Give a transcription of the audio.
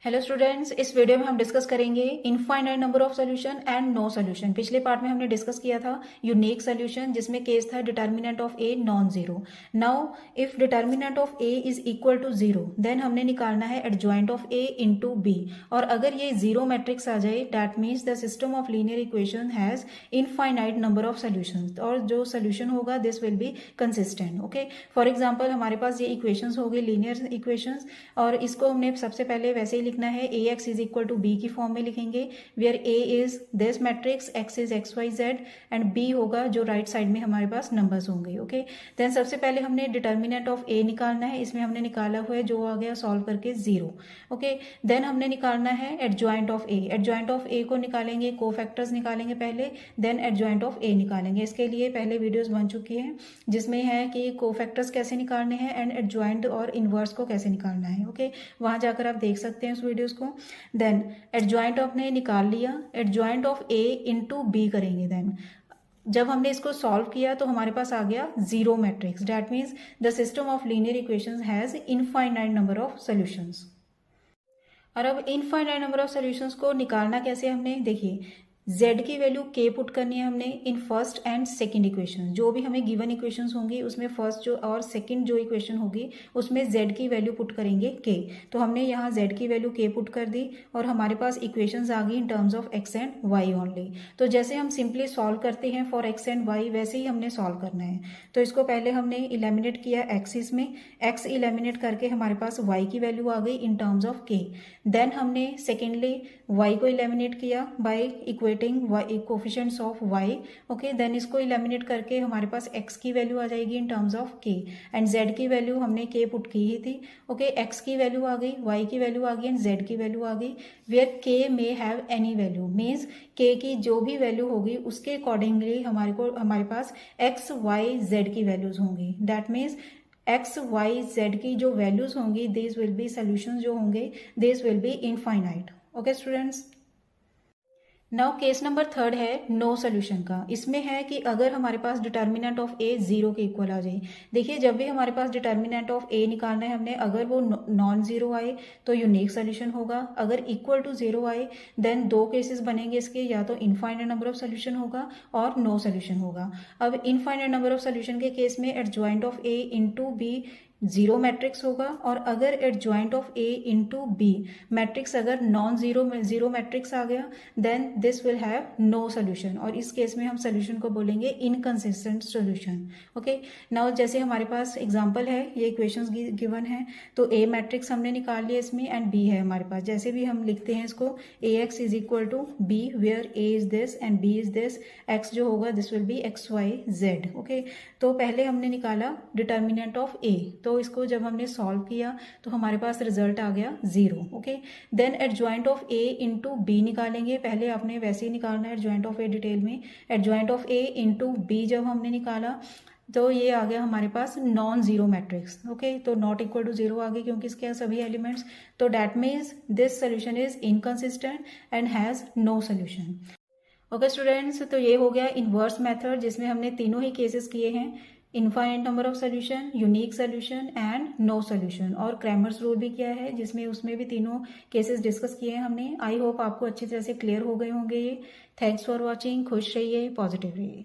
Hello students, इस video में हम डिस्कस करेंगे infinite number of solution and no solution. पिछले पार्ट में हमने डिस्कस किया था यूनिक सोल्यूशन, जिसमें केस था determinant of A non zero. Now if determinant of A is equal to zero, then हमने निकालना है adjoint of A into B. और अगर ये जीरो मैट्रिक्स आ जाए, that means the system of linear equation has infinite number of solution, और जो सोल्यूशन होगा this will be consistent. Okay, for example हमारे पास ये इक्वेशंस हो गई लीनियर इक्वेशंस, और इसको हमने सबसे पहले वैसे ही लिखना है A x is equal to B की फॉर्म में लिखेंगे, where A is this matrix, x is x y z and B होगा जो राइट साइड में हमारे पास नंबर्स होंगे। ओके, देन सबसे पहले हमने डिटर्मिनेंट ऑफ ए निकालना है। इसमें हमने निकाला हुआ है जो आ गया सॉल्व करके जीरो। ओके, देन हमने निकालना है adjoint of A. Adjoint of A को निकालेंगे, कोफैक्टर्स निकालेंगे पहले, देन एडजॉइंट ऑफ ए निकालेंगे। इसके लिए पहले वीडियोस बन चुकी हैं जिसमें है कि कोफैक्टर्स कैसे निकालने हैं एंड एडजॉइंट और इनवर्स को कैसे निकालना है। ओके, वहां जाकर आप देख सकते हैं उस वीडियोस को। देन एडजॉइंट आपने निकाल लिया, adjoint of A into B करेंगे। देन जब हमने इसको सॉल्व किया तो हमारे पास आ गया zero matrix, that means the system of linear equations has infinite number of solutions. और अब इनफाइनाइट नंबर ऑफ सॉल्यूशंस को निकालना कैसे, हमने देखिए z की वैल्यू k पुट करनी है हमने in first and second equation. जो भी हमें गिवन इक्वेशंस होंगी उसमें फर्स्ट जो और सेकंड जो इक्वेशन होगी उसमें z की वैल्यू पुट करेंगे k। तो हमने यहाँ z की वैल्यू k पुट कर दी और हमारे पास इक्वेशंस आ गई in terms of x and y only. तो जैसे हम सिंपली सॉल्व करते हैं फॉर x एंड y, वैसे ही हमने सॉल्व करना है। तो इसको पहले हमने इलेमिनेट किया एक्सिस में, x इलेमिनेट करके हमारे पास y की वैल्यू आ गई in terms of k। Then हमने सेकेंडली y को इलेमिनेट किया by equating coefficients of y। Okay, then इसको इलेमिनेट करके हमारे पास x की वैल्यू आ जाएगी in terms of k and z की वैल्यू हमने k पुट की ही थी। ओके, x की वैल्यू आ गई, y की वैल्यू आ गई एंड z की वैल्यू आ गई, where k may have any value, means k की जो भी वैल्यू होगी उसके अकॉर्डिंगली हमारे पास x y z की वैल्यूज होंगी। That means x y z की जो वैल्यूज होंगी दिस विल बी सोल्यूशन जो होंगे this will B infinite. Okay students, now case number third है नो सोल्यूशन का। इसमें है कि अगर हमारे पास डिटर्मिनेंट ऑफ ए जीरो के इक्वल आ जाए। देखिए, जब भी हमारे पास डिटर्मिनेंट ऑफ ए निकालना है हमने, अगर वो नॉन जीरो आए तो यूनिक सोल्यूशन होगा, अगर इक्वल टू जीरो आए देन दो केसेस बनेंगे इसके, या तो इनफाइनाइट नंबर ऑफ सोल्यूशन होगा और नो सोल्यूशन होगा। अब इनफाइनाइट नंबर ऑफ सोल्यूशन के केस में adjoint of A into B zero matrix होगा, और अगर adjoint of A into B matrix अगर नॉन जीरो मैट्रिक्स आ गया then this will have no solution, और इस केस में हम सोल्यूशन को बोलेंगे इनकंसिस्टेंट सोल्यूशन। ओके, नाउ जैसे हमारे पास एग्जांपल है, ये इक्वेशंस गिवन है, तो ए मैट्रिक्स हमने निकाल लिया इसमें एंड बी है हमारे पास। जैसे भी हम लिखते हैं इसको, A x is equal to B where A is this and B is this, x जो होगा this will be x y z. Okay, तो पहले हमने निकाला डिटर्मिनेंट ऑफ ए, तो इसको जब हमने सॉल्व किया तो हमारे पास रिजल्ट आ गया zero. Okay, then adjoint of A into B निकालेंगे। पहले आपने वैसे ही निकालना है एडजॉइंट ऑफ ए डिटेल में। Adjoint of A into B जब हमने निकाला तो ये आ गया हमारे पास नॉन जीरो मैट्रिक्स। ओके, तो नॉट इक्वल टू जीरो आ गई क्योंकि इसके सभी एलिमेंट्स, तो that means this solution is inconsistent and has no solution. Okay students, तो ये हो गया इनवर्स मेथड जिसमें हमने तीनों ही केसेस किए हैं, infinite number of solution, unique solution and no solution, और क्रैमर्स रूल भी किया है जिसमें उसमें भी तीनों केसेस डिस्कस किए हैं हमने। आई होप आपको अच्छी तरह से क्लियर हो गए होंगे ये। थैंक्स फॉर वॉचिंग, खुश रहिए, पॉजिटिव रहिए।